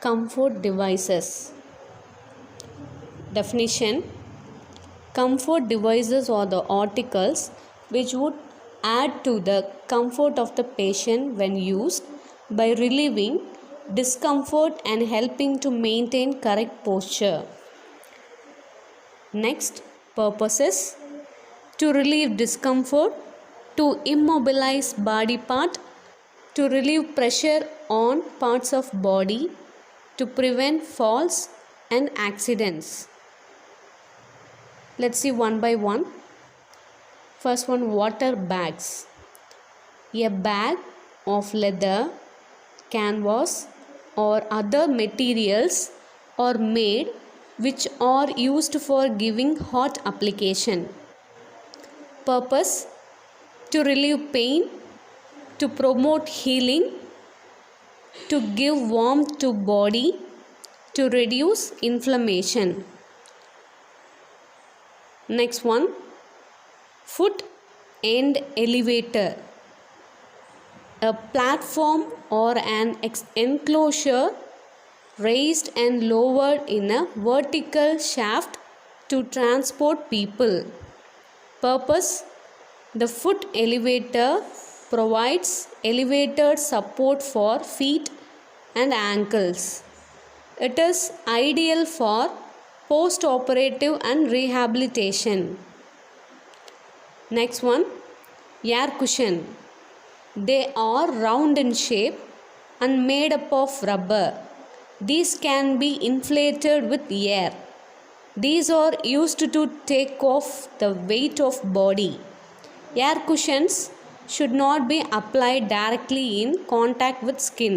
Comfort devices. Definition: comfort devices are the articles which would add to the comfort of the patient when used by relieving discomfort and helping to maintain correct posture. Next, purposes: to relieve discomfort, to immobilize body part, to relieve pressure on parts of body, to prevent falls and accidents. Let's see one by one. First one, water bags. A bag of leather, canvas or other materials are made which are used for giving hot application. Purpose: to relieve pain, to promote healing, to give warmth to body, to reduce inflammation. Next one, foot end elevator. A platform or an enclosure raised and lowered in a vertical shaft to transport people. Purpose: the foot elevator provides elevated support for feet and ankles. It is ideal for post-operative and rehabilitation. Next one, air cushion. They are round in shape and made up of rubber. These can be inflated with air. These are used to take off the weight of body. Air cushions should not be applied directly in contact with skin.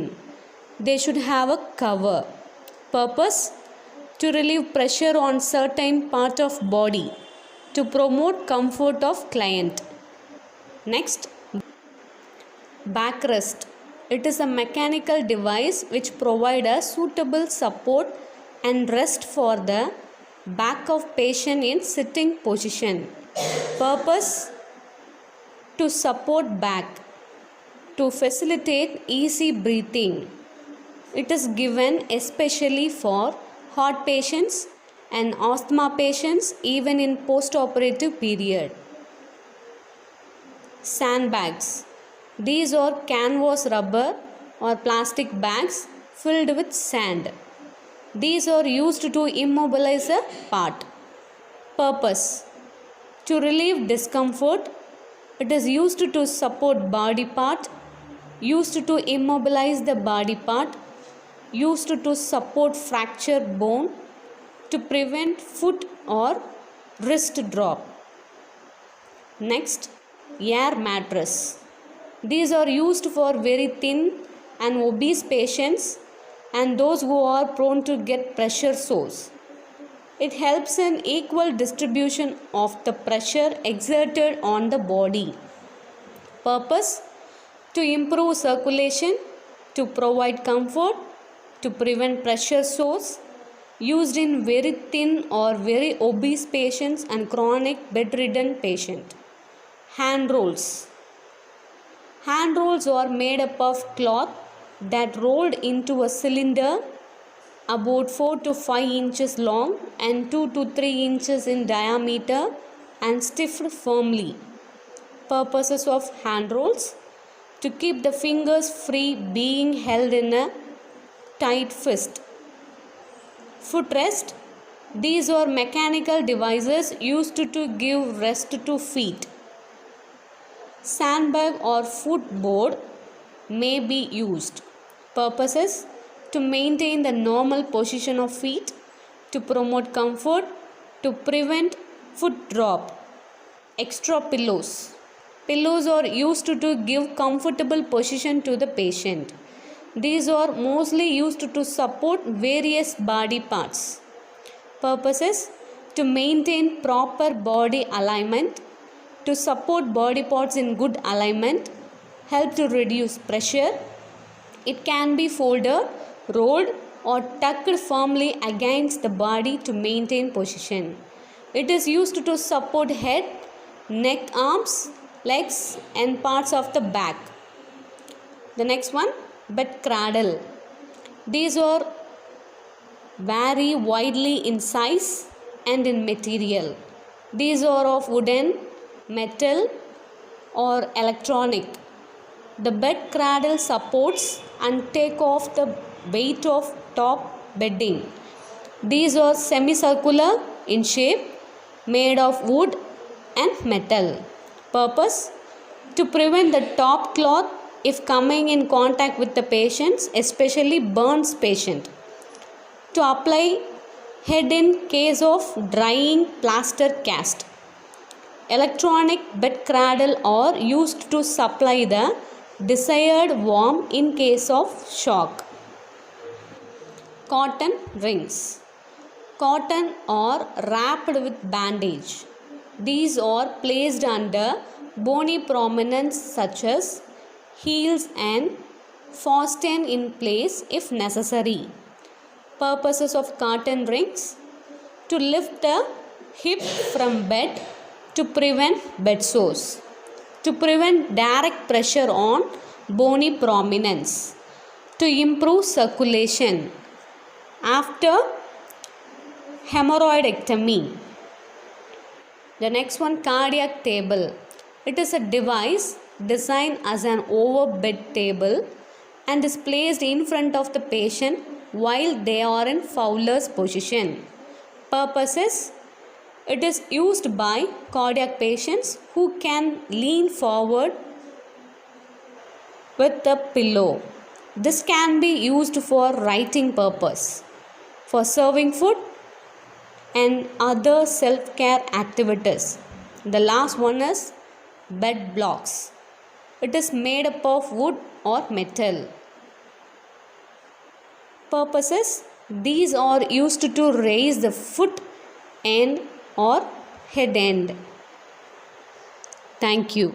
They should have a cover. Purpose: to relieve pressure on certain part of body, to promote comfort of client. Next, backrest. It is a mechanical device which provides a suitable support and rest for the back of patient in sitting position. Purpose: to support back, to facilitate easy breathing. It is given especially for heart patients and asthma patients even in post-operative period. Sandbags. These are canvas, rubber or plastic bags filled with sand. These are used to immobilize a part. Purpose: to relieve discomfort. It is used to support body part, used to immobilize the body part, used to support fractured bone, to prevent foot or wrist drop. Next, air mattress. These are used for very thin and obese patients and those who are prone to get pressure sores. It helps in equal distribution of the pressure exerted on the body. Purpose: to improve circulation, to provide comfort, to prevent pressure sores. Used in very thin or very obese patients and chronic bedridden patients. Hand rolls. Hand rolls are made up of cloth that rolled into a cylinder about 4 to 5 inches long and 2 to 3 inches in diameter and stiffed firmly. Purposes of hand rolls: to keep the fingers free being held in a tight fist. Footrest. These are mechanical devices used to give rest to feet. Sandbag or footboard may be used. Purposes: to maintain the normal position of feet, to promote comfort, to prevent foot drop. Extra pillows. Pillows are used to give comfortable position to the patient. These are mostly used to support various body parts. Purposes: to maintain proper body alignment, to support body parts in good alignment, help to reduce pressure. It can be folded, rolled or tucked firmly against the body to maintain position. It is used to support head, neck, arms, legs and parts of the back. The next one, bed cradle. These are vary widely in size and in material. These are of wooden, metal, or electronic. The bed cradle supports and take off the weight of top bedding. These are semicircular in shape, made of wood and metal. Purpose: to prevent the top cloth if coming in contact with the patients, especially burns patient. To apply head in case of drying plaster cast. Electronic bed cradle are used to supply the desired warmth in case of shock. Cotton rings. Cotton are wrapped with bandage. These are placed under bony prominence such as heels and fastened in place if necessary. Purposes of cotton rings: to lift the hip from bed, to prevent bed sores, to prevent direct pressure on bony prominence, to improve circulation after hemorrhoidectomy. The next one, cardiac table. It is a device designed as an overbed table and is placed in front of the patient while they are in Fowler's position. Purposes: it is used by cardiac patients who can lean forward with the pillow. This can be used for writing purpose, for serving food and other self-care activities. The last one is bed blocks. It is made up of wood or metal. Purposes: these are used to raise the foot end or head end. Thank you.